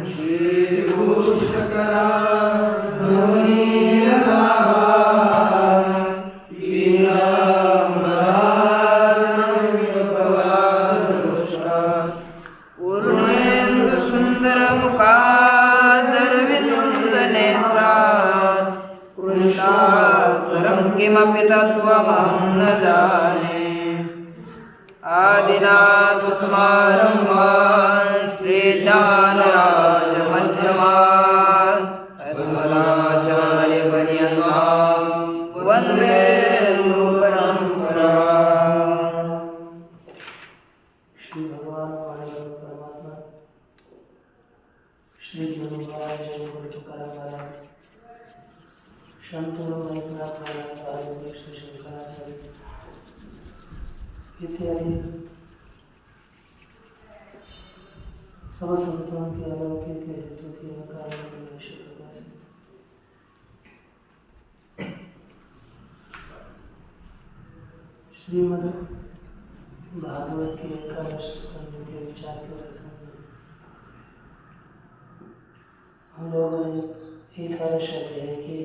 श्रीभूषकरा किमपि तत्त्वमहं न जाने आदिनाथ समारम्भान् श्रीज्ञानराजमध्यमान् अस्मदाचार्यपर्यन्तां वन्दे गुरुपरम्पराम्। श्री भगवान पांडुरंग परमात्मा श्री गुरु महाराज गुरु तुकाराम महाराज शांतनु एकनाथ महाराज आर्य श्री शंकराचार्य इत्यादि सब संतों के अलौकिक हेतु की कारण श्रीमद् भागवत के एकादश स्कंद के विचार के प्रसंग में हम लोगों ने एकादश अध्याय के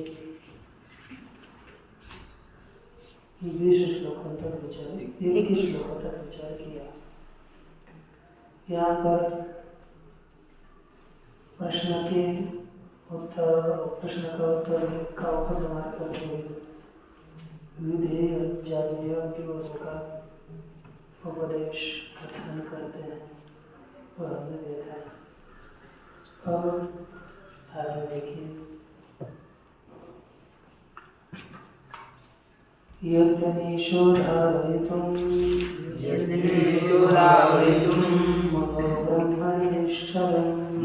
20 श्लोकों तक विचार 21 श्लोकों तक विचार किया। यहाँ पर प्रश्न का उत्तर का उपसंहार करते हुए विधेय जातीय की उसका उपदेश कथन करते हैं वह हमने देखा है। अब आगे देखिए, यद्यनीशो धारयितुं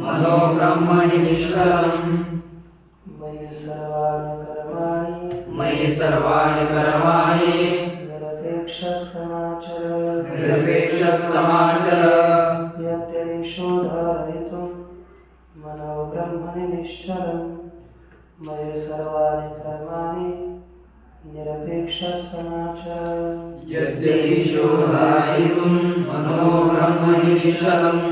मनो ब्रह्मणि निश्चलम् मयि सर्वाणि कर्माणि निरपेक्षः समाचर यद्यनीशो धारयितुं मनो ब्रह्मणि निश्चलम् मयि सर्वाणि कर्माणि निरपेक्षः समाचर यद्यनीशो धारयितुं मनो ब्रह्मणि निश्चलम्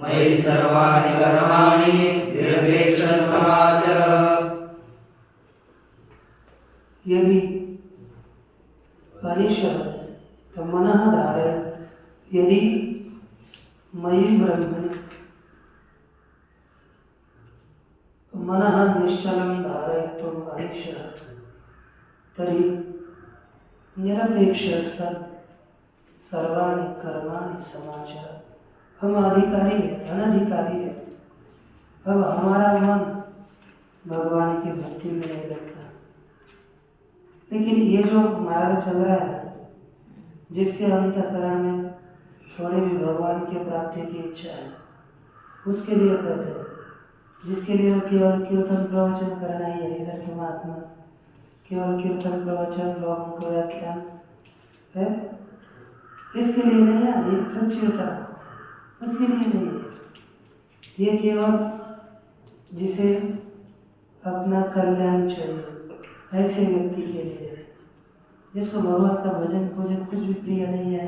मयि सर्वाणि कर्माणि निरपेक्षः समाचर। यदि अनिश तो मनः धारय यदि मयि ब्रह्मणि मनः निश्चलं धारयितुम् अनिशः तर्हि निरपेक्ष सन् सर्वाणि कर्माणि समाचर। हम अधिकारी है अनधिकारी है। अब हमारा मन भगवान की भक्ति में नहीं लगता, लेकिन ये जो मार्ग चल रहा है जिसके अंतःकरण में थोड़े भी भगवान के प्राप्ति की इच्छा है उसके लिए कहते हैं, जिसके लिए केवल कीर्तन प्रवचन करना ही है। इधर के महात्मा केवल कीर्तन प्रवचन लोगों को व्याख्यान है, इसके लिए नहीं है। ये सच्ची उतरा उसके लिए नहीं है। ये केवल जिसे अपना कल्याण चाहिए ऐसे व्यक्ति के लिए है, जिसको भगवान का भजन पूजन कुछ भी प्रिय नहीं है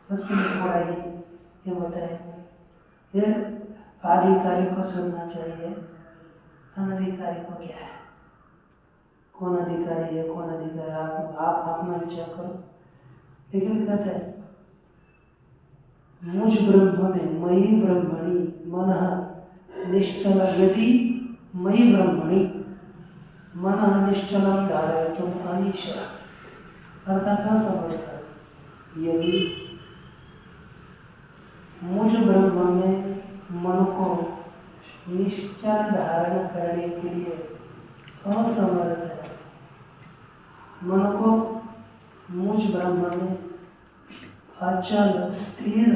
उसके लिए थोड़ा ही ये बताए। ये अधिकारी को सुनना चाहिए, अनधिकारी को क्या है, कौन अधिकारी है कौन अधिकारी आप अपना विचार करो। लेकिन कहते हैं मुझ ब्रह्म में मयि ब्रह्मणि मनः निश्चल यदि मयि ब्रह्मणि मनः निश्चलं धारयितुम् अनिशः अर्थात असमर्थ यदि मुझ ब्रह्म में मन को निश्चल धारण करने के लिए असमर्थ है, मन को मुझ ब्रह्म में अचल स्थिर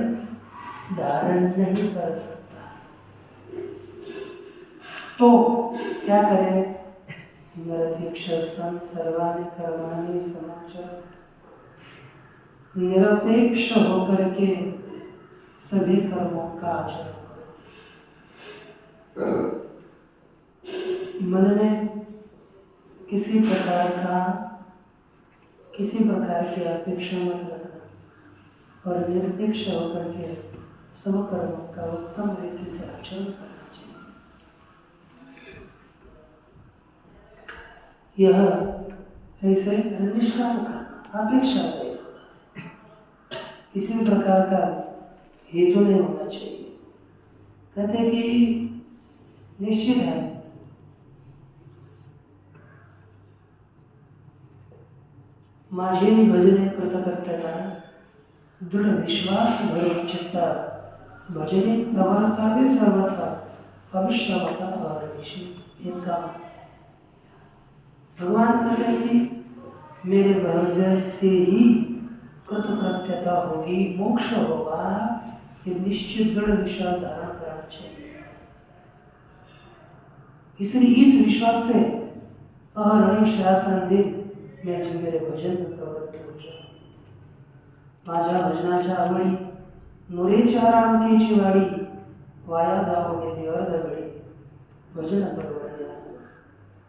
धारण नहीं कर सकता, तो क्या करे? निरपेक्ष सन सर्वाणि कर्माणि समाचर, निरपेक्ष होकर के सभी कर्मों का आचरण करो। मन में किसी प्रकार की अपेक्षा मत रखना और निरपेक्ष होकर के सब कर्मों का उत्तम रीति से आचरण करना चाहिए। यह ऐसे निष्काम करना अपेक्षा रहित होगा, किसी भी प्रकार का हेतु नहीं होना चाहिए। कहते हैं कि निश्चित है माझेनी भजने कृतकृत्यता दृढ़ विश्वास भर चित्ता भजने प्रवरता भी सर्वथा अविश्वता और एक काम भगवान कहते हैं कि मेरे भजन से ही कृतकृत्यता होगी, मोक्ष होगा, ये निश्चित दृढ़ विश्वास धारण करना चाहिए। इसलिए इस विश्वास से अहरणी रात्र दिन मैं मेरे भजन में प्रवृत्त हो जाऊं। माझ्या भजनाच्या आवडी नुरेच्या राणकेची वाडी वाया जाओ मेरी अर्धघडी भजन परवडली।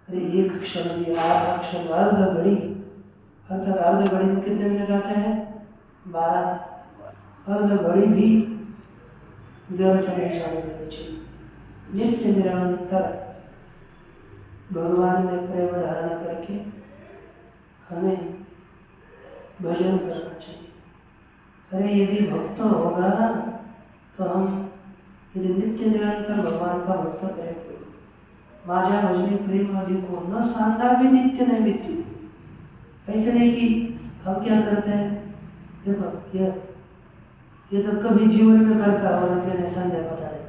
अरे एक क्षण भी आधा क्षण अर्धघड़ी अर्थात अर्धघड़ी में कितने मिनट आते हैं? 12। अर्धघड़ी भी व्यर्थ नहीं जाने देनी चाहिए। नित्य निरंतर भगवान में प्रेम धारणा करके हमें भजन करना चाहिए। अरे यदि भक्त होगा ना तो हम यदि नित्य निरंतर भगवान का भक्त करेंगे, माझ्या भजनी प्रेम अधिक हो न सांडावे नित्य नैमित्य। ऐसे नहीं कि हम क्या करते हैं, देखो ये तो कभी जीवन में करता होगा कि नहीं संदेह पता नहीं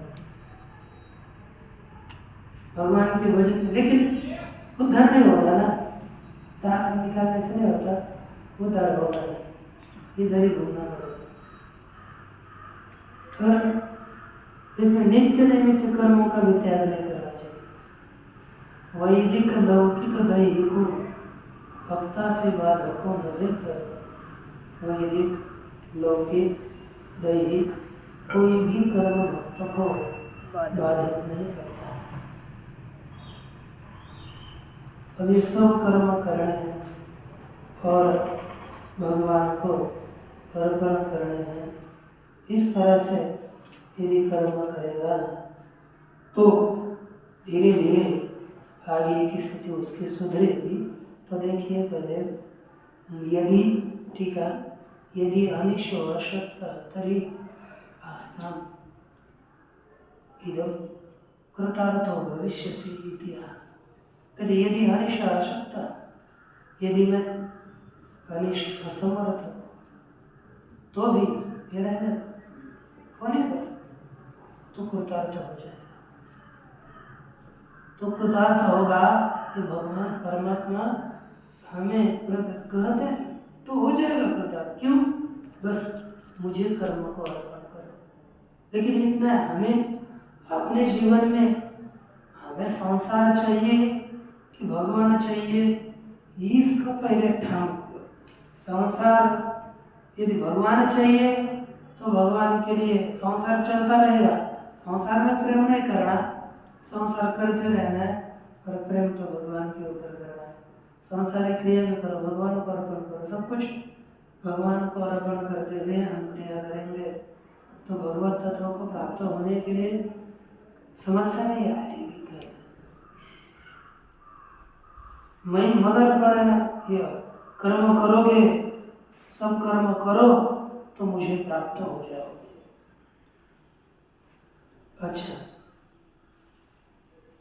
भगवान के भजन, लेकिन उद्धार नहीं होगा ना, दांत निकालने से नहीं होता, उद्धार होगा नहीं, इधर ही घूमना पड़ेगा। और इसमें नित्य नैमित्य कर्मों का भी त्याग नहीं करना चाहिए। वैदिक लौकिक दैहिक भक्ता से बाधकों न कर, वैदिक लौकिक दैहिक कोई भी कर्म भक्त को बाधित नहीं करता। अब ये सब कर्म करने हैं और भगवान को अर्पण करने हैं। इस तरह से यदि कर्म करेगा तो धीरे धीरे आगे की स्थिति उसकी सुधरेगी। तो देखिए पहले यदि टीका यदि अनिशो अशक्त तरी आस्था इदम कृतार्थो भविष्यसि इति। यदि अनिश अशक्त, यदि मैं अनिश असमर्थ तो भी ये रहने होने दो तो कृतार्थ हो जाए। तो कृतार्थ होगा कि भगवान परमात्मा हमें कहते हैं तो हो जाएगा कृतार्थ। क्यों? बस मुझे कर्म को अर्पण करो। लेकिन इतना हमें अपने जीवन में हमें संसार चाहिए कि भगवान चाहिए, इसको पहले ठाम करो। संसार यदि भगवान चाहिए तो भगवान के लिए संसार चलता रहेगा। संसार में प्रेम नहीं करना, संसार करते रहना है और प्रेम तो भगवान के ऊपर करना है। सांसारिक क्रिया भी करो, भगवान को अर्पण करो, सब कुछ भगवान को अर्पण करते हुए हम क्रिया करेंगे तो भगवत तत्व को प्राप्त होने के लिए समस्या नहीं आएगी। मैं मदर्पण है ना, ये कर्म करोगे, सब कर्म करो तो मुझे प्राप्त हो जाओगे। अच्छा,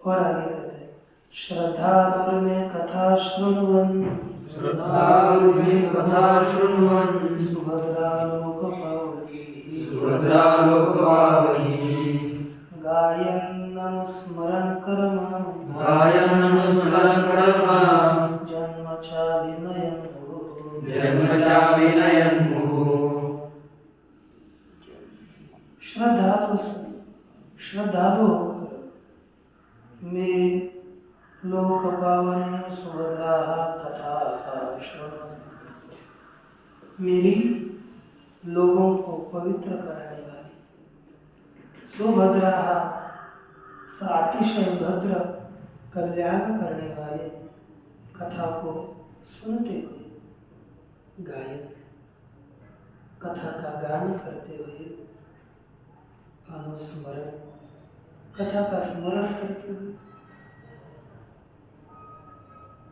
और आगे कहते हैं श्रद्धा में कथा शृण्वन् सुभद्रा लोक पावनी गायन् अनुस्मरण कर्म जन्म चाभिनयन् श्रद्धालु होकर में लोक पावन सुभद्रा कथा श्रवण, मेरी लोगों को पवित्र कराने वाली सुभद्रा अतिशय भद्र कल्याण करने वाले कथा को सुनते हुए गायन, कथा का गान करते हुए अनुस्मरण, कथा का स्मरण करते हुए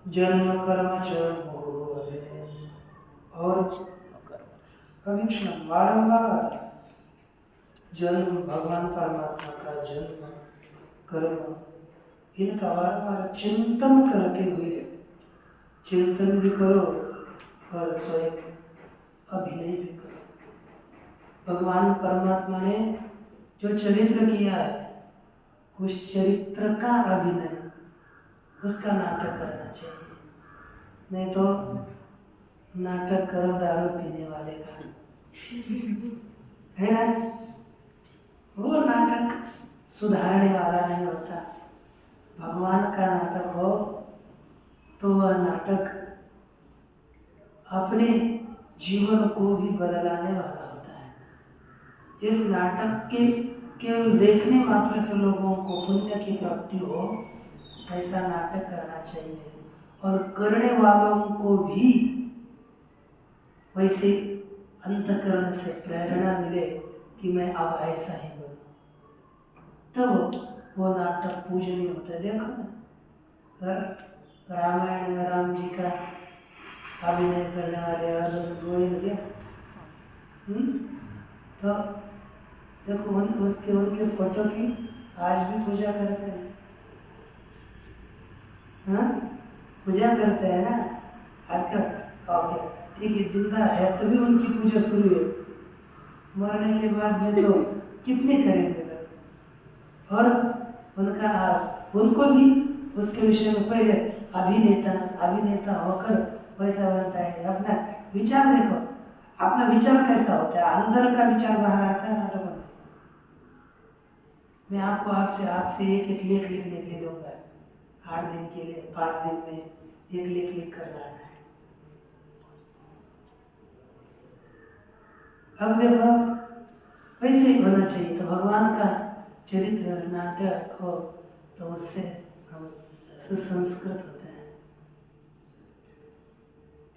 जन्म कर्म च मोह अभिनय। और अभिक्षण बारंबार जन्म, भगवान परमात्मा का जन्म, कर्म, इनका बारंबार चिंतन करते हुए, चिंतन भी करो और स्वयं अभिनय भी करो। भगवान परमात्मा ने जो चरित्र किया है, उस चरित्र का अभिनय, उसका नाटक करना चाहिए। नहीं तो नाटक करो दारू पीने वाले का, है ना? वो नाटक सुधारने वाला नहीं होता। भगवान का नाटक हो तो वह नाटक अपने जीवन को भी बदलाने वाला होता है। जिस नाटक के केवल देखने मात्र से लोगों को पुण्य की प्राप्ति हो, ऐसा नाटक करना चाहिए। और करने वालों को भी वैसे अंतःकरण से प्रेरणा मिले कि मैं अब ऐसा ही बनूं, तब वो नाटक पूजनीय होता है। देखो ना, रामायण में राम जी का अभिनय करने वाले गोविंद क्या, तो देखो उनके फोटो की आज भी पूजा करते हैं। हाँ, पूजा करते हैं ना आजकल। ओके, ठीक है, जिंदा है तभी उनकी पूजा शुरू है, मरने के बाद में तो कितने करेंगे लोग। और उनको भी उसके विषय में पहले अभिनेता होकर वैसा बनता है। अपना विचार देखो, अपना विचार कैसा होता है, अंदर का विचार बाहर आता है नाटकों से। मैं आपको आपसे आज से एक लेख लिखने के लिए दूंगा, 8 दिन के लिए, 5 दिन में एक लेख लिख कर लाना है। अब देखो वैसे ही होना चाहिए। तो भगवान का चरित्र नाटक हो तो उससे हम सुसंस्कृत होते हैं।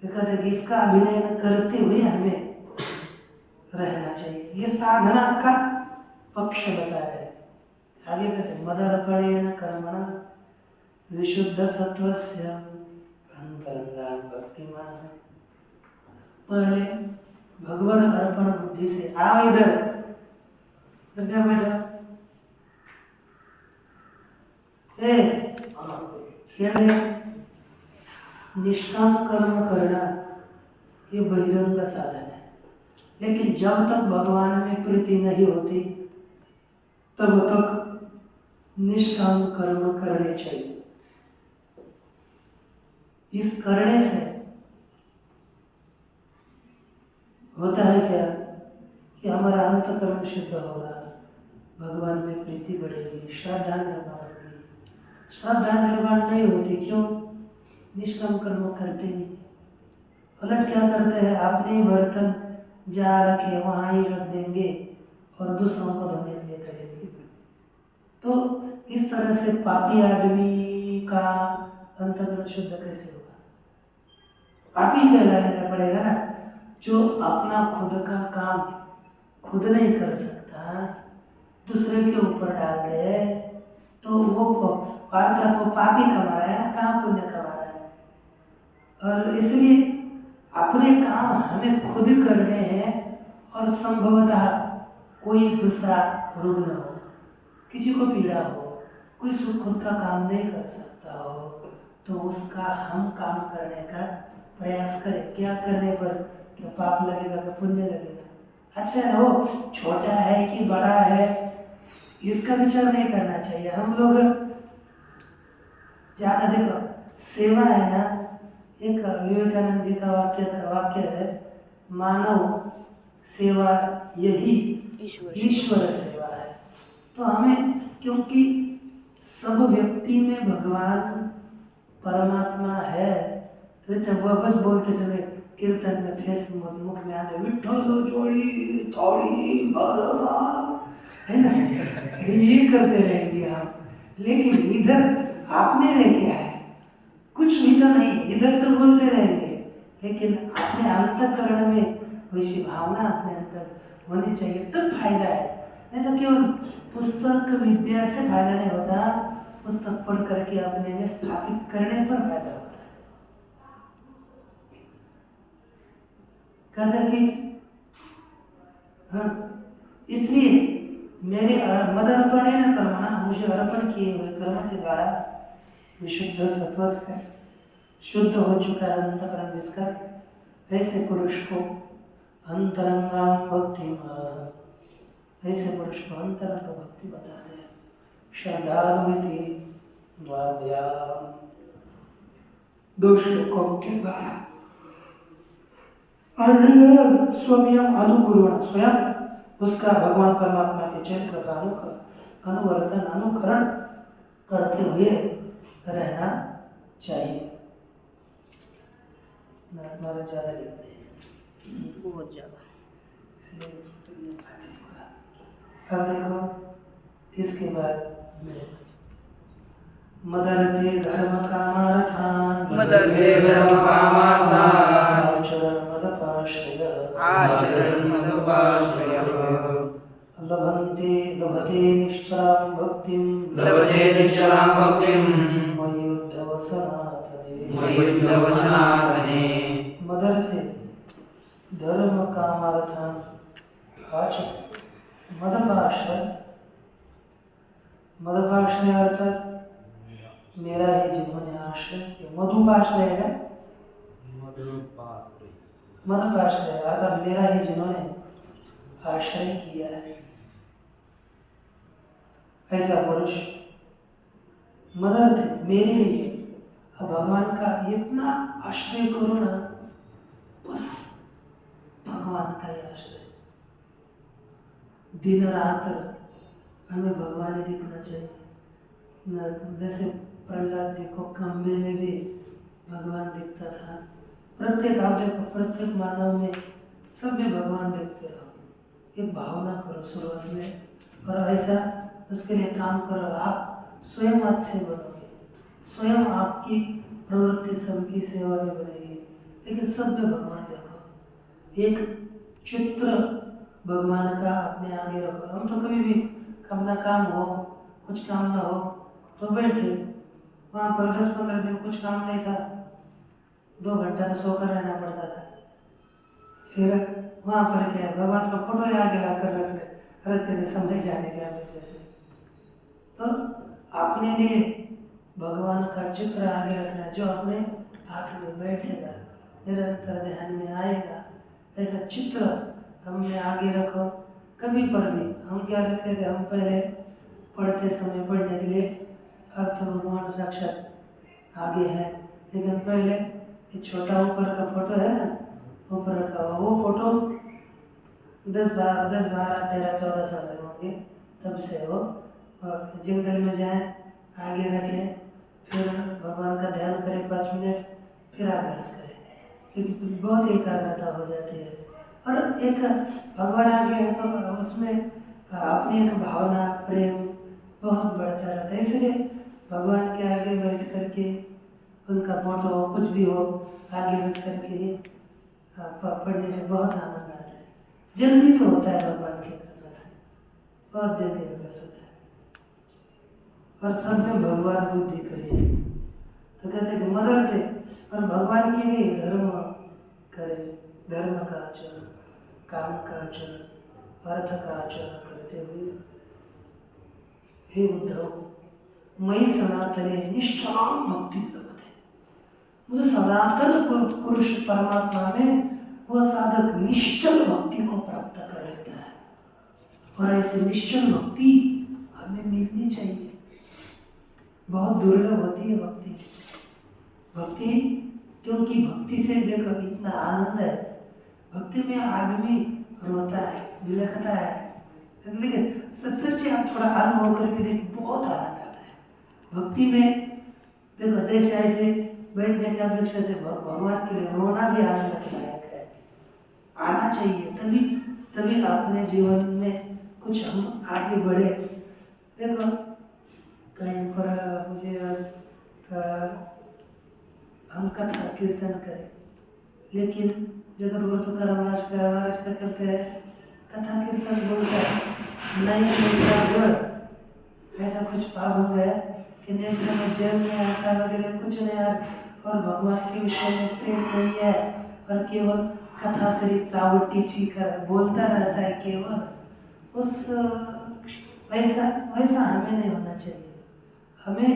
तो कहते हैं कि इसका अभिनय करते हुए हमें रहना चाहिए। ये साधना का पक्ष बता रहे हैं। आगे कहते हैं मदर्पणेन कर्मणा विशुद्ध सत्वस्य अंतरंगान भक्तिमान। पहले भगवत अर्पण बुद्धि से आओ इधर, तो क्या बेटा निष्काम कर्म करना ये बहिरंग साधन है। लेकिन जब तक भगवान में प्रीति नहीं होती तब तक निष्काम कर्म करने चाहिए। इस करने से होता है क्या कि हमारा अंतःकरण शुद्ध होगा, भगवान में प्रीति बढ़ेगी, श्रद्धा निर्माण होगी। श्रद्धा निर्माण नहीं होती, क्यों? निष्काम कर्म करते नहीं। उलट क्या करते हैं, अपने बर्तन जा रखे वहाँ ही रख देंगे और दूसरों को धोने के लिए कहेंगे। तो इस तरह से पापी आदमी का अंतःकरण शुद्ध कैसे होगा? पापी कहलाना पड़ेगा ना। जो अपना खुद का काम खुद नहीं कर सकता, दूसरे के ऊपर डाल दे, तो वो अर्थात वो पापी कमा रहा है ना, कहाँ पुण्य कमा रहा है। और इसलिए अपने काम हमें खुद करने हैं। और संभवतः कोई दूसरा रुग्ण हो, किसी को पीड़ा हो, कोई खुद का काम नहीं कर सकता हो, तो उसका हम काम करने का प्रयास करें। क्या करने पर क्या पाप लगेगा, क्या पुण्य लगेगा? अच्छा है, वो छोटा है कि बड़ा है, इसका विचार नहीं करना चाहिए। हम लोग ज़्यादा देखो, सेवा है ना, एक विवेकानंद जी का वाक्य है, मानव सेवा यही ईश्वर सेवा है। तो हमें, क्योंकि सब व्यक्ति में भगवान परमात्मा है, तो वह बस बोलते समय कीर्तन में फेस मुख में आते विठ्ठल जोड़ी थोड़ी भरवा, है ना, ये करते रहेंगे हम। लेकिन इधर आपने में क्या है? कुछ भी तो नहीं, इधर तो बोलते रहेंगे, लेकिन अपने अंतःकरण में वैसी भावना अपने अंदर होनी चाहिए, तब फायदा है। नहीं तो केवल पुस्तक विद्या से फायदा नहीं होता, पुस्तक पढ़ करके अपने में स्थापित करने पर फायदा होता है। कहते हैं कि हाँ, इसलिए मेरे मद अर्पण है न कर्मणा, मुझे अर्पण किए हुए कर्म के द्वारा विशुद्ध सत्व से शुद्ध हो चुका है अंतकरण जिसका, ऐसे पुरुष को अंतरंगाम भक्ति, ऐसे पुरुष को अंतरंग भक्ति बताते हैं। श्रद्धानुमिति द्वाभ्याम, दो श्लोकों के द्वारा स्वयं अनुकूर्ण, स्वयं उसका भगवान परमात्मा के चरित्र का अनुवर्तन अनुकरण करते हुए रहना चाहिए। हमारा ज़्यादा लिखते हैं, बहुत ज़्यादा, इसलिए अब देखो इसके बाद मदरते धर्म कामार्थान, मदरते धर्म कामार्थान, आचरण मदपाश्रय, आचरण मदपाश्रय, लभते निश्चलां भक्तिं, लभते निश्चलां भक्तिं, मयुद्धवसनातने, मयुद्धवसनातने। मदरते धर्म कामार्थान, आचरण मदपाश्रय, मदपाश्रय अर्थात मेरा ही जिन्होंने आश्रय किया, मधुपाश्रय है, मदपाश्रय अर्थात मेरा ही जिन्होंने आश्रय किया है, ऐसा पुरुष मदर्थ मेरे लिए। अब भगवान का इतना आश्रय करो ना, बस भगवान का ही आश्रय, दिन रात हमें भगवान ही दिखना चाहिए। जैसे प्रहलाद जी को खंबे में भी भगवान दिखता था, प्रत्येक आप देखो, प्रत्येक मानव में सब भी भगवान देखते रहो, एक भावना करो शुरुआत में, और ऐसा उसके लिए काम करो। आप स्वयं अच्छे बनोगे, स्वयं आपकी प्रवृत्ति सबकी सेवा में बनेगी, लेकिन सब में भगवान देखो। एक चित्र भगवान का अपने आगे रखो। हम तो कभी भी अपना काम हो, कुछ काम ना हो तो बैठे वहाँ पर 10-15 दिन कुछ काम नहीं था, 2 घंटा तो सोकर रहना पड़ता था। फिर वहाँ पर क्या है, भगवान का फोटो आगे ला कर रख ले, अरे तेरे समझ जाने का बेटे से। तो अपने लिए भगवान का चित्र आगे रखना, जो अपने हाथ में बैठेगा, निरंतर ध्यान में आएगा, ऐसा चित्र हमने आगे रखो। कभी पर भी हम क्या रखते थे, हम पहले पढ़ते समय पढ़ने के लिए, अब तो भगवान साक्षात आगे है, लेकिन पहले ये छोटा ऊपर का फोटो है ना, ऊपर रखा हुआ, वो फोटो 10, 12, 13, 14 साल होंगे तब से वो, और जंगल में जाएं, आगे रखें, फिर भगवान का ध्यान करें 5 मिनट, फिर अभ्यास करें, क्योंकि बहुत एकाग्रता हो जाती है। और एक भगवान आगे है तो उसमें अपनी एक भावना प्रेम बहुत बढ़ता रहता है, इसलिए भगवान के आगे बैठ करके उनका फोटो कुछ भी हो आगे बैठ करके पढ़ने से बहुत आनंद आता है। जल्दी भी होता है भगवान की कृपा से, बहुत जल्दी अभ्यास होता है। और सब में भगवान बुद्धि करिए, तो कहते हैं कि मदद है, और भगवान के लिए धर्म करें, धर्म का आचरण, काम का आचरण, अर्थ का आचरण करते हुए, हे उद्धव मयि सनातने निष्ठलां भक्ति लभते, मुझे सनातन पुरुष परमात्मा में वह साधक निश्चल भक्ति को प्राप्त कर लेता है। और ऐसी निश्चल भक्ति हमें मिलनी चाहिए, बहुत दुर्लभ होती है भक्ति। भक्ति क्योंकि भक्ति से देखो इतना आनंद है, भक्ति में आदमी रोता है, बिलखता है, लेकिन सच्चे आप थोड़ा अनुभव करके देखिए, बहुत आनंद आता है भक्ति में। देखो जैसे ऐसे बैठने की अपेक्षा से भगवान के लिए रोना भी आनंददायक है, आना चाहिए, तभी अपने जीवन में कुछ हम आगे बढ़े। देखो कहीं पर मुझे हम कथा कीर्तन करें, लेकिन जगत गुरु तुकाराम महाराज का करते हैं, कथा कीर्तन बोलता है नहीं जोड़, ऐसा कुछ पाप है कि नेत्र में जल नहीं आता वगैरह कुछ नहीं आ, और भगवान के विषय में प्रेम नहीं है, और केवल कथा करी चावटीची कर बोलता रहता है केवल, उस वैसा वैसा हमें नहीं होना चाहिए। हमें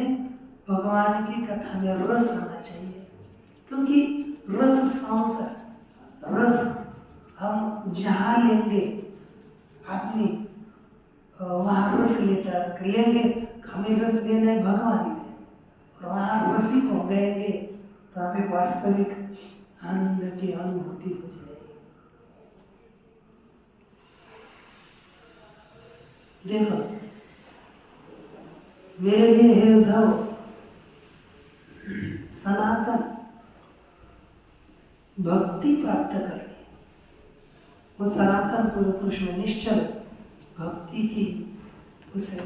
भगवान की कथा में रस होना चाहिए, क्योंकि रस संसार रस हम जहाँ लेंगे अपनी वहाँ रस लेकर लेंगे। हमें रस लेना है भगवान में, और वहाँ रसिक हो गएंगे तो हमें वास्तविक आनंद की अनुभूति हो जाएगी। देखो, मेरे लिए हे उद्धव सनातन भक्ति प्राप्त करनी, वो सनातन पुरुष में निश्चल भक्ति की उसे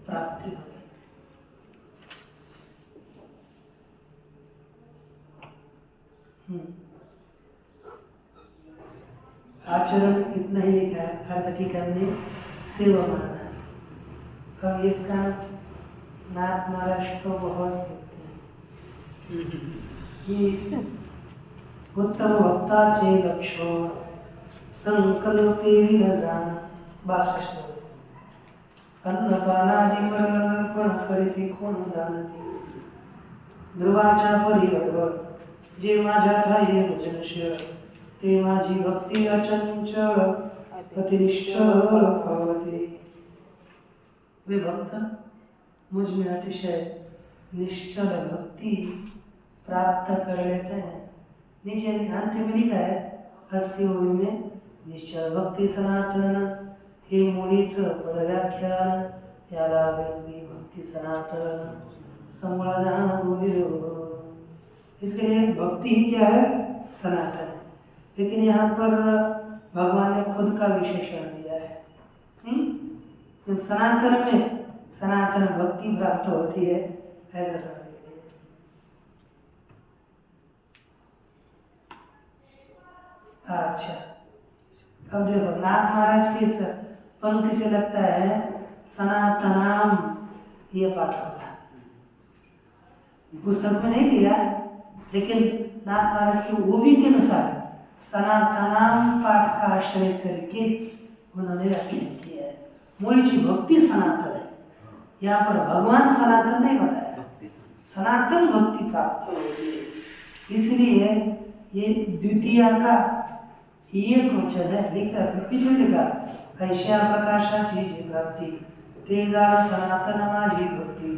प्राप्ति होगी। आचरण इतना ही लिखा है, हर टीका में सेवा माना है। अब इसका नाथ महाराज तो बहुत लिखते हैं। उत्तम वक्ता चे लक्षो संकल्पे न जाना 62 अन्नपानादिमर्पण करीती कोण जाणते, ध्रुवाच्या परी अढळ जे माझ्या ठाई भजनशील, ते माझी भक्ती अचंचल अतिनिश्चल पावते। वे भक्त मुझ में अतिशय निश्चल भक्ति प्राप्त कर लेते हैं। नीचे अंत में लिखा है 80 ओवी में, निश्चल भक्ति सनातन हे मुळीच पद व्याख्यान, याला वेगळी भक्ति सनातन समूला जाना बोली हो। इसके लिए भक्ति ही क्या है? सनातन है। लेकिन यहाँ पर भगवान ने खुद का विशेषण दिया है। तो सनातन में सनातन भक्ति प्राप्त होती है, ऐसा समझ लीजिए। अच्छा, अब देखो नाथ महाराज की इस पंक्ति से लगता है सनातनाम ये पाठ होगा। पुस्तक में नहीं दिया, लेकिन नाथ महाराज की ओवी के अनुसार सनातनाम पाठ का आश्रय करके उन्होंने व्याख्यान किया है। मूलीची भक्ति सनातन है, यहाँ पर भगवान सनातन नहीं बताया, सनातन भक्ति प्राप्त होती है। इसलिए ये द्वितीय का एक वचन है, लिखा पीछे लिखा ऐशा प्रकाशाची जी प्राप्ती तेजा सनातन माझी भक्ती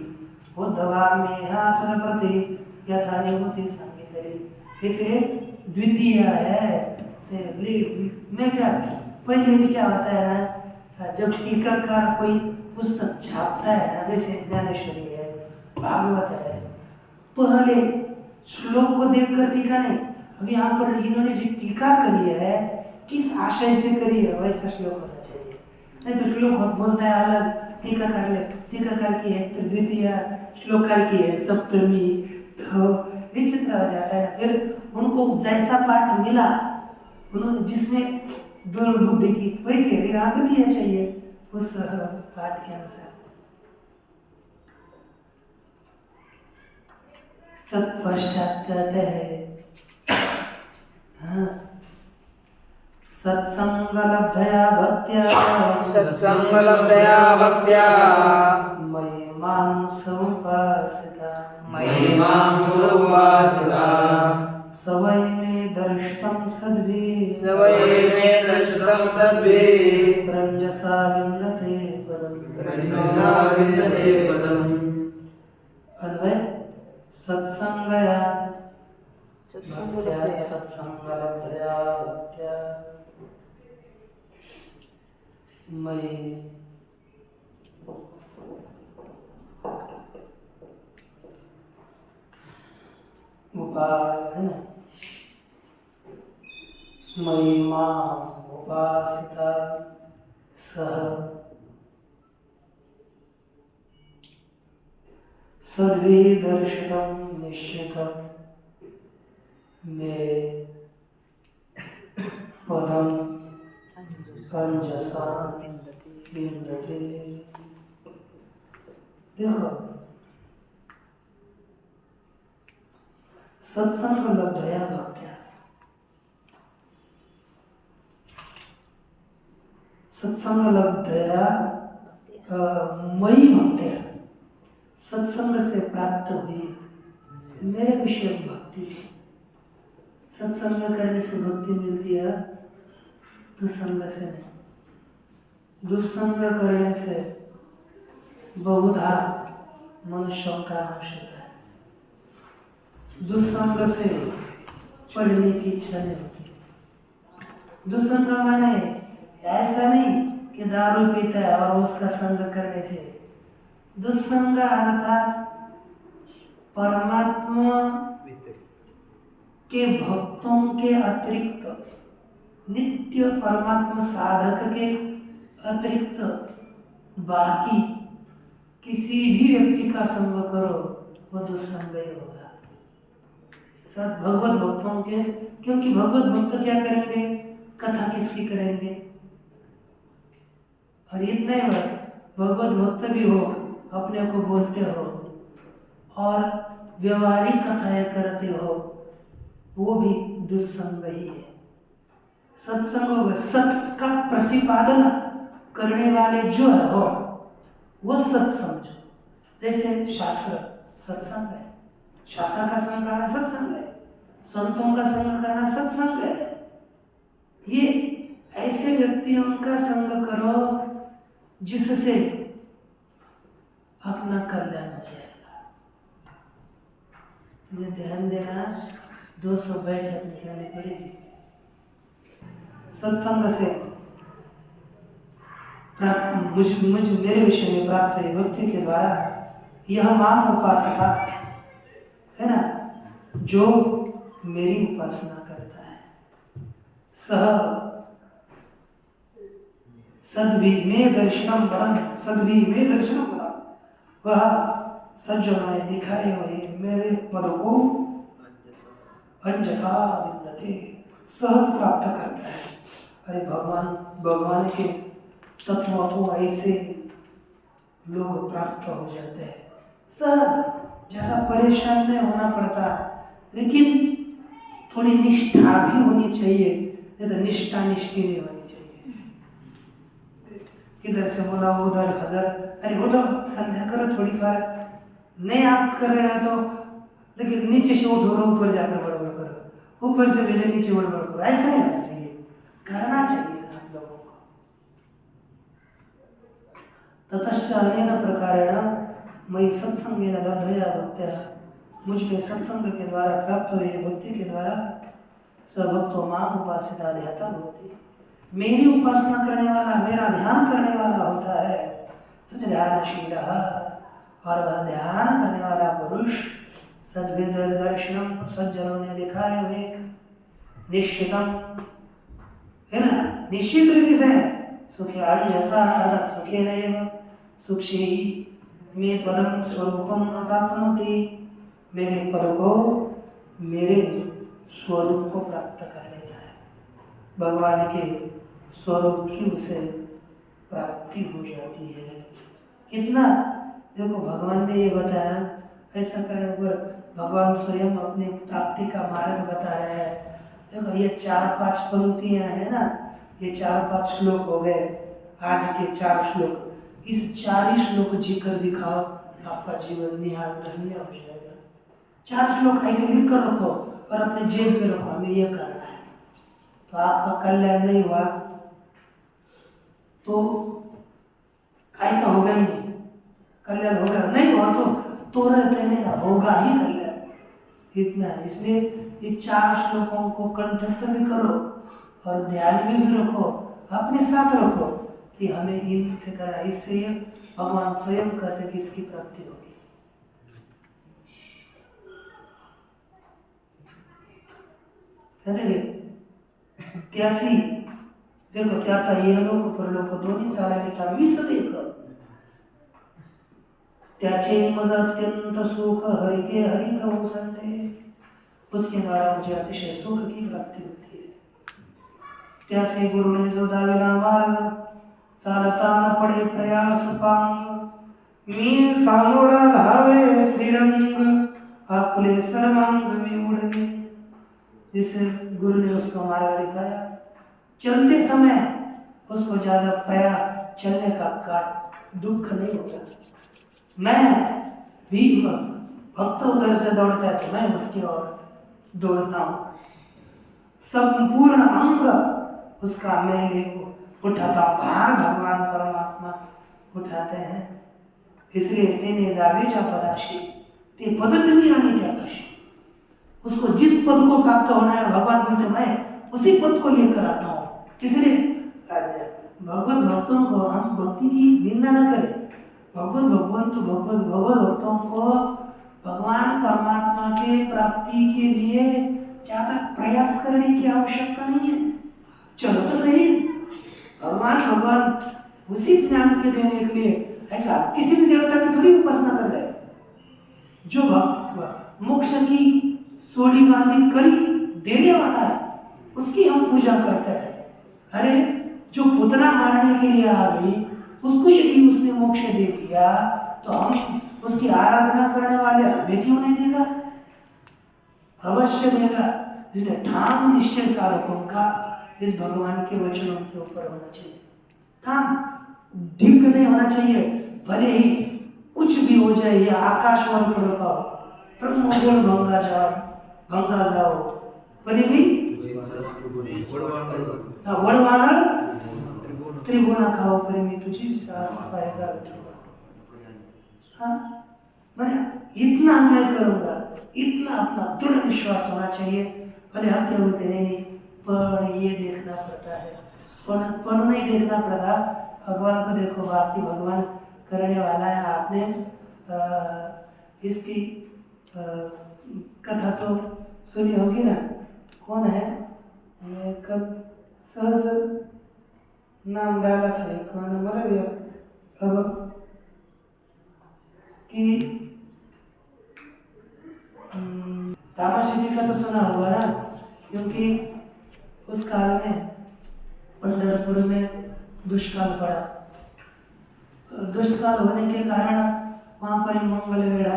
उद्धवा में हाथ प्रति यथा निभूति संगीतली। इसलिए द्वितीय है। मैं क्या पहले भी क्या होता है ना, जब टीकाकार कोई पुस्तक छापता है ना, जैसे ज्ञानेश्वरी है, भागवत है, पहले श्लोक को देखकर टीका नहीं, अब यहाँ पर इन्होंने जो टीका करी है किस आशय से करी है वैसा श्लोक होना चाहिए। नहीं तो श्लोक बोलता है अलग, टीकाकार ले टीकाकार की है तृतीय, श्लोकार की है सप्तमी, तो विचित्र हो जाता है। फिर उनको जैसा पाठ मिला, उन्होंने जिसमें दुर्बुद्धि की वैसे द्वितीय चाहिए उस पाठ के अनुसार। तत्पश्चात कहते हैं सत्संगलब्धया भक्त्या सत्संगलब्धया भक्त्या मयि मां समुपासिता सवै मे दर्शितं सद्भिः रञ्जसा विन्दते पदम्। अन्वय सत्संगया सत्संगलब्धया भक्त्या मयि है ना, मयि मां उपासिता सह सद्भिः दर्शितं निश्चितं मे पदम अंजसा विन्दते। देखो सत्संग लब्धया भक्त्या, सत्संग लब्धया मयि भक्त्या, सत्संग से प्राप्त हुई मेरे विषय भक्ति। सत्संग करने से भक्ति मिलती है, दुस्संग से नहीं। दुस्संग करने से बहुधा मनुष्यों का नाश होता है। दुस्संग से पढ़ने की इच्छा नहीं होती। दुस्संग माने ऐसा नहीं कि दारू पीता है और उसका संग करने से। दुस्संग अर्थात परमात्मा के भक्तों के अतिरिक्त, नित्य परमात्मा साधक के अतिरिक्त बाकी किसी भी व्यक्ति का संग करो वो दुस्संग ही होगा। सब भगवत भक्तों के, क्योंकि भगवत भक्त क्या करेंगे, कथा किसकी करेंगे। और इतना ही भगवत भक्त भी हो, अपने को बोलते हो और व्यवहारिक कथाएं करते हो, वो भी दुस्संग ही है। सत्संग होगा, सत्य का प्रतिपादन करने वाले जो है हो वो सत्संग। जैसे शास्त्र सत्संग है, शास्त्र का संग करना सत्संग है, संतों का संग करना सत्संग है। ये ऐसे व्यक्तियों का संग करो जिससे अपना कल्याण हो जाएगा। तुझे ध्यान देना, 200 बैठक निकालनी पड़ेगी। सत्संग से मेरे विषय में प्राप्त हुई भक्ति के द्वारा यह माम उपासका है ना, जो मेरी उपासना करता है, सह सद्भि में दर्शनम परम, सद्भि में दर्शनम परम, वह सज्जनों ने दिखाए हुए मेरे पद को अंजसा विन्दते, सहज प्राप्त करता है। अरे भगवान के तत्व को ऐसे लोग प्राप्त हो जाते हैं सहज, ज़्यादा परेशान नहीं होना पड़ता। लेकिन थोड़ी निष्ठा भी होनी चाहिए, नहीं तो निष्ठा निष्ठी नहीं होनी चाहिए। इधर से बोला उधर हजर, अरे उठो संध्या करो थोड़ी बार, नहीं आप कर रहे हो तो, लेकिन नीचे से उठो और ऊपर जाकर बड़बड़ करो, ऊपर से भेजे नीचे बड़बड़ करो, ऐसा नहीं होना चाहिए, करना चाहिए आप लोगों को। ततश्च अनेन प्रकारेण मयि सत्संगेन लब्धया भक्त्या, मुझ में सत्संग के द्वारा प्राप्त हुई भक्ति के द्वारा स भक्तो माम उपासिता ध्याता भवति, मेरी उपासना करने वाला, मेरा ध्यान करने वाला होता है। सच ध्यानशील, और वह ध्यान करने वाला पुरुष सद्भिद दर्शनम, सज्जनों ने दिखाए हुए निश्चितम है ना, निश्चित रीति से सुखी जैसा अर्थात सुखे नैव सुखी में पदम स्वरूपम प्राप्नोति, मेरे पद को, मेरे स्वरूप को प्राप्त कर लेता है। भगवान के स्वरूप की उसे प्राप्ति हो जाती है। कितना देखो भगवान ने ये बताया, ऐसा करने पर भगवान स्वयं अपनी प्राप्ति का मार्ग बता रहे हैं। देखो ये 4-5 पंक्तियां हैं ना, ये 4-5 श्लोक हो गए, आज के 4 श्लोक, इस 4 ही श्लोक जी कर दिखाओ, आपका जीवन निहाल धन्य हो जाएगा। 4 श्लोक ऐसे लिख कर रखो और अपने जेब में रखो, हमें यह करना है, तो आपका कल्याण नहीं हुआ तो ऐसा होगा ही नहीं, कल्याण होगा नहीं हुआ तो रहते नहीं ना, होगा ही कल्याण। इतना है, इसलिए ये 4 श्लोकों को कंठस्थ भी करो और ध्यान में भी रखो, अपने साथ रखो कि हमें इनसे करा, इससे भगवान स्वयं कहते कि इसकी प्राप्ति होगी। त्यासी देखो, त्याचा इहलोक परलोक दोन्ही चालाविता मीच देख, त्याचे निमज अत्यंत सुख हरि कहूँ संडे, उसके द्वारा मुझे अतिशय सुख की प्राप्ति होती है। त्यासे गुरु ने जो दावेला मार्ग, चालता न पड़े प्रयास पांग, मी सामोरा धावे श्रीरंग, आकुले सर्वांग में उड़े। जिसे गुरु ने उसको मार्ग दिखाया, चलते समय उसको ज़्यादा प्रया चलने का काट दुख नहीं होता। मैं भी भक्त उधर से दौड़ता है तो मैं उसकी ओर दौड़ता हूँ। संपूर्ण अंग उसका मैं ले उठाता, भार भगवान परमात्मा उठाते हैं। इसलिए तेने जावेजा पदाशी ते पद चली आनी क्या कशी। उसको जिस पद को प्राप्त होना है भगवान बोलते मैं उसी पद को लेकर आता हूँ। इसलिए भगवत भक्तों को हम भक्ति की निंदा न करें। भगवत भक्तों को भगवान परमात्मा के प्राप्ति के लिए ज्यादा प्रयास करने की आवश्यकता नहीं है। चलो तो सही, भगवान उसी ज्ञान के देने के लिए ऐसा किसी भी देवता की थोड़ी उपासना कर रहे। जो भक्त मोक्ष की सोड़ी बांधी करी देने वाला है उसकी हम पूजा करते हैं। अरे जो पुतना मारने के लिए आ गई उसको यदि उसने मोक्ष दे दिया तो हम उसकी आराधना करने वाले हमें क्यों नहीं देगा? अवश्य देगा। इसलिए ठाम निश्चय साधकों का इस भगवान के वचनों के ऊपर होना चाहिए। ठाम ढीक नहीं होना चाहिए। भले ही कुछ भी हो जाए, ये आकाश और पड़ पाओ, ब्रह्मगुण भंगा जाओ, भले भी वड़वाणल त्रिभुवना खाओ, पर मैं तुझे सास पाएगा। हाँ, मैंने इतना मैं करूँगा, इतना अपना दृढ़ विश्वास होना चाहिए। भले हम क्या बोलते नहीं, पर ये देखना पड़ता है, पर नहीं देखना पड़ता। भगवान को देखो, बाकी भगवान करने वाला है। आपने इसकी कथा तो सुनी होगी ना, कौन है, मैं कल सहज नाम डाला था, कौन मतलब अब कि तामाशेठी का तो सुना होगा ना, क्योंकि उस काल में पंढरपुर में दुष्काल पड़ा। दुष्काल होने के कारण वहाँ पर मंगलवेढ़ा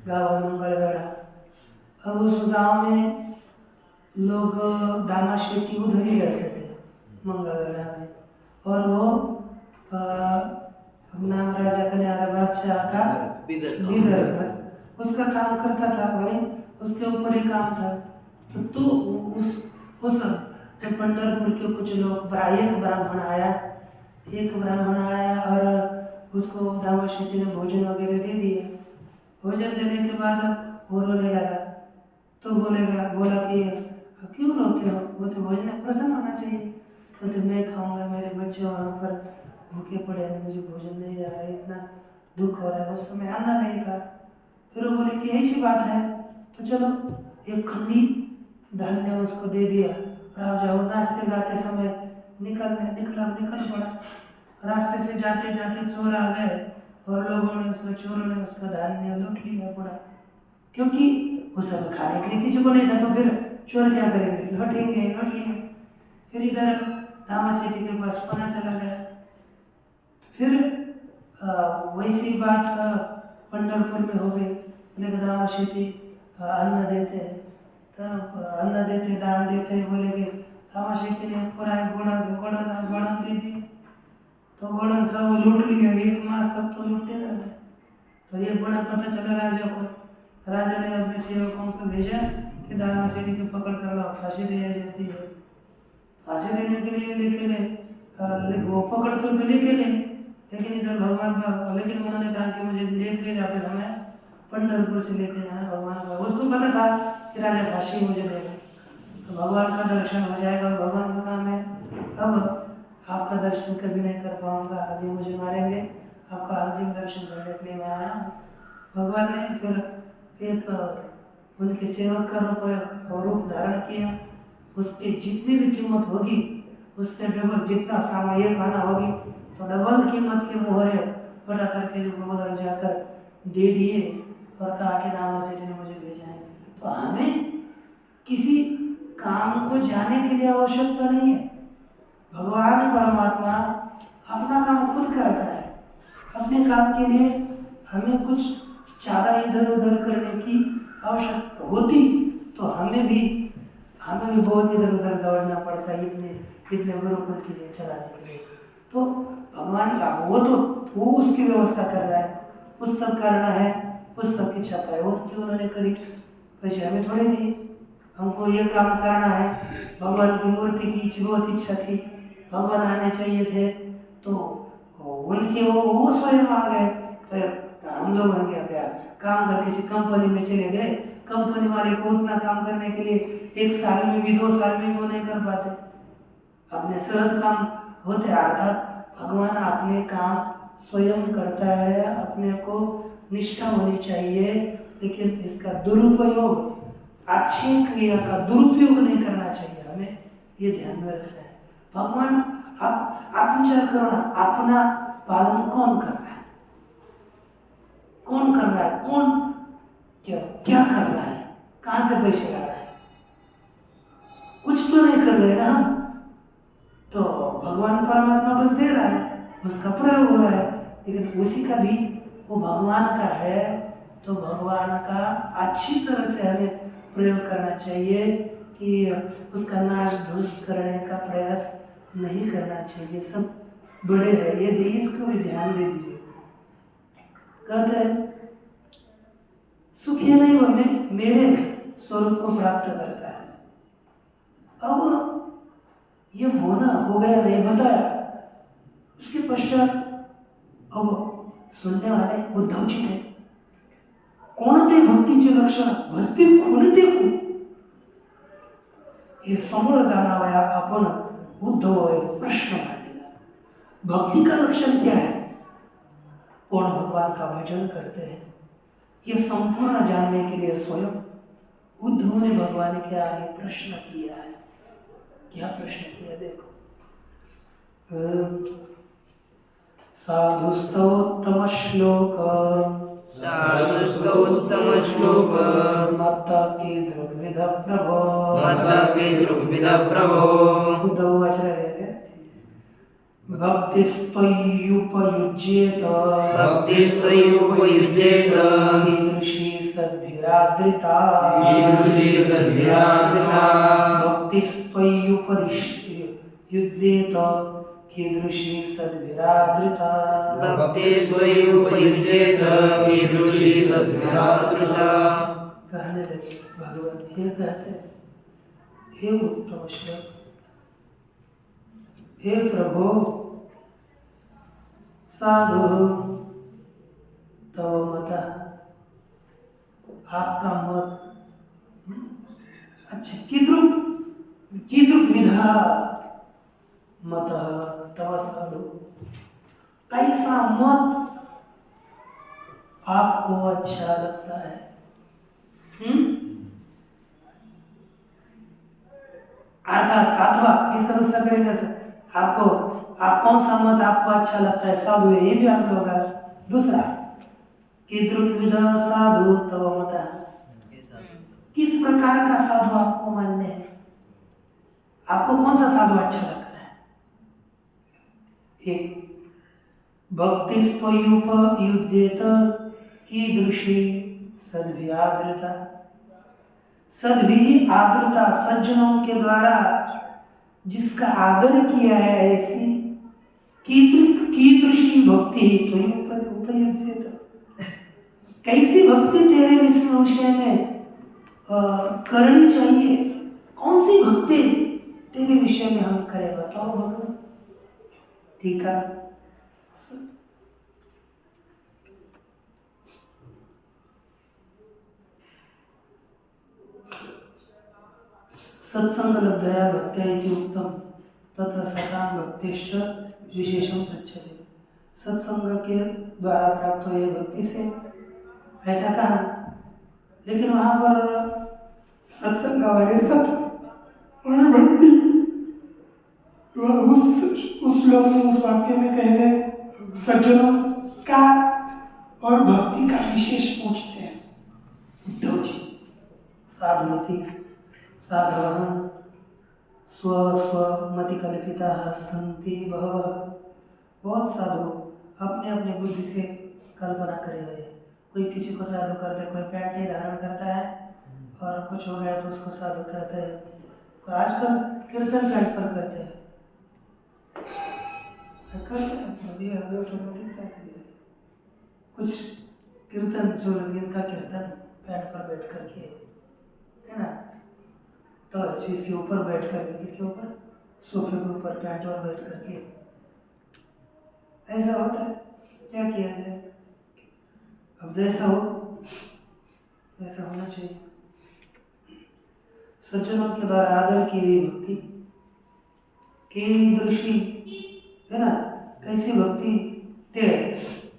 गाँव है, मंगलवेढ़ा। अब उस गांव में लोग दामाशेठी उधर ही रहते थे, मंगलवेढ़ा में। और वो नाम राजा कन्यारा बादशाह का बीदर का उसका काम करता था, वही उसके ऊपर ही काम था। तो उस पंढरपुर के कुछ लोग, एक ब्राह्मण आया और उसको दामाशेठी ने भोजन वगैरह दे दिए। भोजन देने के बाद वो रोने लगा। तो बोला कि क्यों रोते हो? बोलते भोजन प्रसन्न होना चाहिए। बोलते मैं खाऊंगा, मेरे बच्चे वहाँ पर भूखे पड़े हैं, मुझे भोजन नहीं जा रहा है, इतना दुख हो रहा है। उस समय आना नहीं था। फिर वो बोले कि ऐसी बात है तो चलो एक खंडी धान्य उसको दे दिया। और आप जाओ, नाचते गाते समय निकल पड़ा। रास्ते से जाते जाते चोर आ गए और चोरों ने उसका धान्य लूट लिया पड़ा। क्योंकि वो सब खाने के लिए किसी को नहीं था, तो फिर चोर क्या करेंगे, लूट लिए। फिर इधर दामाशेठी के पास पता चला गया। फिर वैसी बात पंढरपुर में हो गई। बोले दामाशेठी अन्न देते हैं, तब अन्न देते, दान देते हैं। बोले कि दामाशेठी ने पूरा गोड़न दे दी, तो गोड़न सब लूट लिया। एक मास तक तो लूटते रहे। तो ये बड़ा पता चला राजा को। राजा ने अपने सेवकों को भेजा कि दामाशेठी को पकड़ कर लो, फांसी दी जाती है। फांसी देने के लिए लेके वो पकड़ कर तो लेके गए, लेकिन इधर लेकिन उन्होंने कहा कि मुझे लेके जाते समय पंढरपुर से लेके जाना भगवान का। उसको पता था कि राजा फांसी मुझे देगा, तो भगवान का दर्शन हो जाएगा। और भगवान का काम है, अब आपका दर्शन कभी नहीं कर पाऊंगा, अभी मुझे मारेंगे, आपका अंतिम दर्शन करने के लिए मैं आया हूँ। भगवान ने फिर एक उनके सेवक का रूप धारण किया। उसकी जितनी भी कीमत होगी उससे डबल, जितना सामयिक आना होगी तो डबल कीमत के मोहरे बड़ा करके जो उधर जाकर दे दिए और कहा कि दामाशेठी ने मुझे भेजा है। तो हमें किसी काम को जाने के लिए आवश्यकता नहीं है। भगवान परमात्मा अपना काम खुद करता है। अपने काम के लिए हमें कुछ ज़्यादा इधर उधर करने की आवश्यकता होती तो हमें भी बहुत इधर उधर दौड़ना पड़ता है, इतने गुरुकुल के लिए चलाने के लिए। तो भगवान का वो उसकी व्यवस्था कर रहा है, पुस्तक करना है, पुस्तक की छपाई उनकी उन्होंने करी, पैसे हमें थोड़े दिए, हमको ये काम करना है। भगवान की मूर्ति की बहुत इच्छा थी, भगवान आने चाहिए थे, तो उनके वो स्वयं आ गए। तो हम लोग क्या काम कर किसी कंपनी में चले गए, कंपनी वाले को उतना काम करने के लिए 1 साल में भी 2 साल में भी वो नहीं कर पाते, अपने सहज काम होते। अर्थात भगवान अपने काम स्वयं करता है, अपने को निष्ठा होनी चाहिए, लेकिन इसका दुरुपयोग, अच्छी क्रिया का दुरुपयोग नहीं करना चाहिए, हमें ये ध्यान में रखना है। भगवान आप विचार करो ना, अपना पालन कौन कर रहा है, कौन कर रहा है, कौन क्या कर रहा है, कहाँ से पैसे ला रहा है, कुछ तो नहीं कर रहे ना हम, तो भगवान परमात्मा बस दे रहा है, उसका प्रयोग हो रहा है, लेकिन उसी का भी वो भगवान का है, तो भगवान का अच्छी तरह से हमें प्रयोग करना चाहिए कि उसका नाश धूस करने का प्रयास नहीं करना चाहिए। सब बड़े हैं, ये इसको भी ध्यान दे दीजिए। कहते हैं सुखी नहीं वो मेरे स्वरूप को प्राप्त करता है। अब ये होना हो गया नहीं बताया, उसके पश्चात अब सुनने वाले उद्धव जी थे। कोणते भक्तीचे लक्षण भजते कोणते को, हे समोर जाणावया आपण उद्धव प्रश्न मांडलेला। भक्ति का लक्षण क्या है, कौन भगवान का भजन करते हैं, ये संपूर्ण जानने के लिए स्वयं उद्धव ने भगवान के आगे प्रश्न किया है। क्या प्रश्न किया देखो। साधुस्तोत्तम श्लोक, साधुस्तोत्तम श्लोक, मत्ता की दृग्विध प्रभो, मत्ता की दृग्विध प्रभो, उद्धव आचार्य भक्तिस्त्वय्युपयुज्येत, भक्तिस्त्वय्युपयुज्येत, कीदृशी सद्भिरादृता, कीदृशी सद्भिरादृता, भक्तिस्त्वय्युपयुज्येत, कीदृशी सद्भिरादृता, भक्तिस्त्वय्युपयुज्येत, कीदृशी सद्भिरादृता। कहने लगे भगवान, हे कहते हे उत्तम श्लोक, हे प्रभु साधु तव मत, आपका मत अच्छा कीदृक विधा मत तव साधु, कैसा मत आपको अच्छा लगता है। अर्थात अथवा इसका दूसरा करेंगे आपको, आप कौन सा मत आपको अच्छा लगता है, साधु है, ये भी अर्थ होगा। दूसरा कीदृक विधा साधु तव मत, किस प्रकार का साधु आपको मानने है, आपको कौन सा साधु अच्छा लगता है। एक भक्तिस्त्वयुपयुज्येत, कीदृशी सद्भिरादृता, सद्भि आदृता, सज्जनों के द्वारा जिसका आदर किया है, ऐसी कीदृशी भक्ति त्वयुपयुज्येत, कैसी भक्ति तेरे विषय में करनी चाहिए, कौन सी भक्ति तेरे विषय में हम करें, बताओ भगवान। ठीक है, सत्संग लब्धया भक्त्या इति उत्तम, तत्र सतां भक्तिश्च विशेषम पृच्छते। सत्संग के द्वारा प्राप्त हुए भक्ति से ऐसा कहा, लेकिन वहाँ पर सत्संग वाले सत और भक्ति उस श्लोक में, उस वाक्य में कह गए सज्जनों का और भक्ति का विशेष पूछते हैं। उद्धव जी साधुमति साधवः स्वमति कल्पिता सन्ति बहवः, बहुत साधु अपने अपने बुद्धि से कल्पना करे हुए। कोई किसी को साधु करता है, कोई पैंट ही धारण करता है और कुछ हो गया तो उसको साधु कहते हैं। आजकल कीर्तन पैंट पर करते हैं, अभी दिखता है कुछ कीर्तन जो इनका कीर्तन पैड पर बैठ करके है ना, तो चीज के ऊपर बैठ करके, किसके ऊपर, सोफे के ऊपर पैड पर बैठ करके ऐसा होता है। क्या किया जाए, अब जैसा हो वैसा होना चाहिए। सज्जनों के द्वारा आदर की गई भक्ति की दृष्टि है ना, कैसी भक्ति ते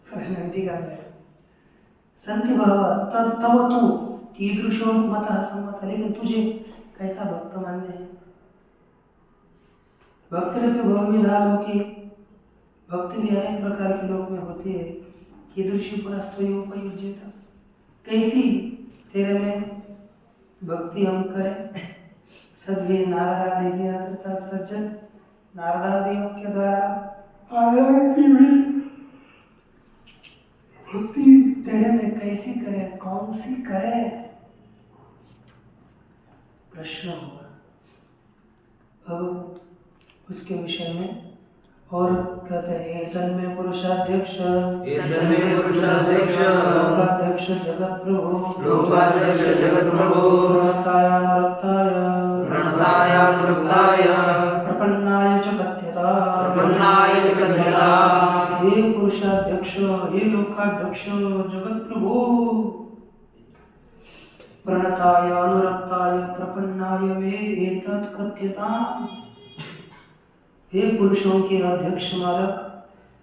प्रश्न का संति भाव तब तू कीदृशो मतः सम्मत, लेकिन तुझे कैसा भक्त मान्य है। भक्ति बहुविधा लोके, भक्ति भी अनेक प्रकार के लोक में होती है। कीदृशी पुनस्तुयोपयुज्यता, कैसी तेरे में भक्ति हम करें। सद्वे नारदादि तथा सज्जन नारदादियों के द्वारा आया की हुई भक्ति तेरे में कैसी करे, कौन सी करे, प्रश्न होगा। अब उसके विषय में और कहते हैं तन्मय पुरुषाध्यक्ष लोकाध्यक्ष जगत प्रभु प्रणताय प्रपन्नाय च कथ्यता। हे पुरुषाध्यक्ष, हे लोकाध्यक्ष, जगत प्रभु, प्रणताय अनुरक्ताय प्रपन्नाय मे एतत् कथ्यताम्। हे पुरुषों के अध्यक्ष मालक,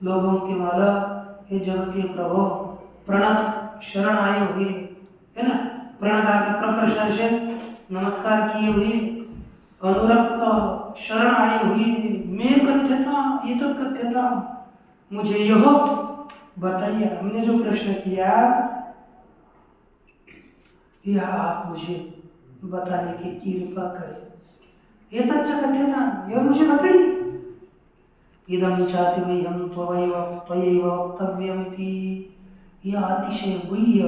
लोगों के मालक, हे जगत के प्रभु, प्रणत शरण आए हुए है ना, प्रणता के प्रकर्ष से नमस्कार किए हुए, अनुरक्त शरण आए हुए, मैं कथ्यता एतत् कथ्यता, मुझे यह बताइए। हमने जो प्रश्न किया यह आप मुझे बताने की कृपा करें। एतच्च कथ्यता, यह मुझे बताइए। इदं चाति वह्यं त्वयैव वक्तव्यमिति, यह अतिशय गुह्य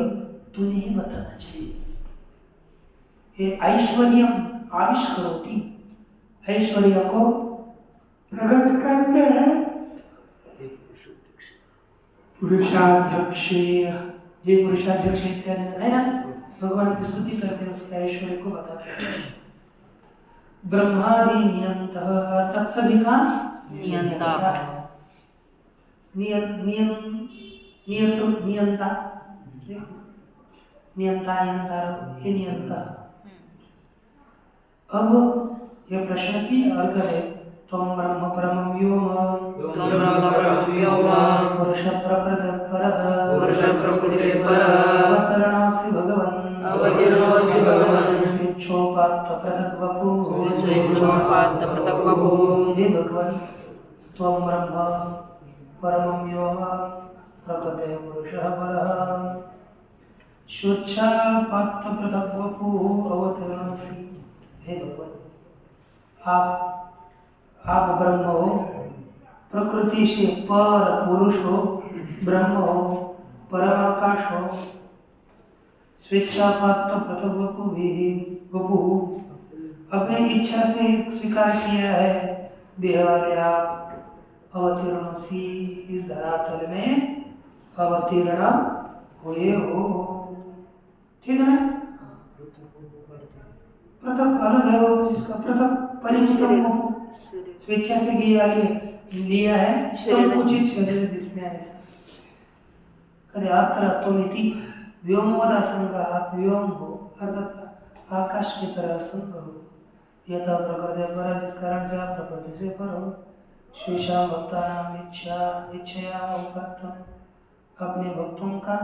तूने ही बताना चाहिए। ये ऐश्वर्यम आविष्करोति, ऐश्वर्य को प्रकट करते हैं। पुरुषाध्यक्ष, ये पुरुषाध्यक्ष इत्यादि है ना, भगवान की स्तुति करते हैं, उसके ऐश्वर्य को बताते हैं। ब्रह्मादि नियंता, अर्थात सभी का नियंता, नियंता ये नियंता। अब ये प्रश्न की अर्थ है, त्वं ब्रह्म परमं व्योम पुरुष प्रकृति परः अवतरणासि भगवन् स्वेच्छोपात्त पृथक् वपुः। हे भगवान, त्वं ब्रह्म परमं व्योम प्रकृते पुरुषः परः स्वेच्छापात्त पृथक् वपुः अवतरणासि। हे भगवान, आप ब्रह्म हो, प्रकृति से पर पुरुष हो, ब्रह्म हो, परमाकाश हो, स्वेच्छापात पृथक वपु, अपनी इच्छा से स्वीकार किया है देह वाले आप अवतीर्ण सी, इस धरातल में अवतीर्ण हुए हो। ठीक है ना, पृथक अलग है वो, जिसका पृथक परिचितम स्वेच्छा से लिया है, संकुचित शरीर जिसने ऐसा करे। अत्र त्वमिति व्योमवद असंग, आप व्योम हो अर्थात आकाश की तरह असंग हो। यथा प्रकृति पर, जिस कारण से आप प्रकृति से पर हो। शेषा भक्तानाम इच्छया उपात्तम, अपने भक्तों का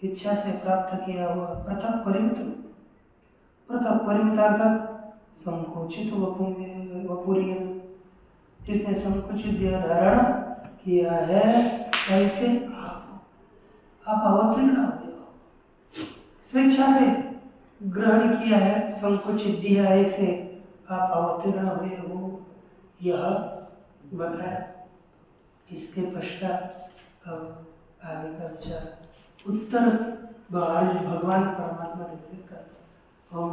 इच्छा से प्राप्त किया हुआ पृथक परिमित अर्थात संकुचित वपुर्य, जिसने संकुचित देह धारण किया है, ऐसे आप अवतीर्ण हुए हो, स्वेच्छा से ग्रहण किया है संकुचित देह, ऐसे आप अवतीर्ण हुए हो, यह बताया। इसके पश्चात अब आगे का विचार उत्तर भगवान परमात्मा देते कर। ओम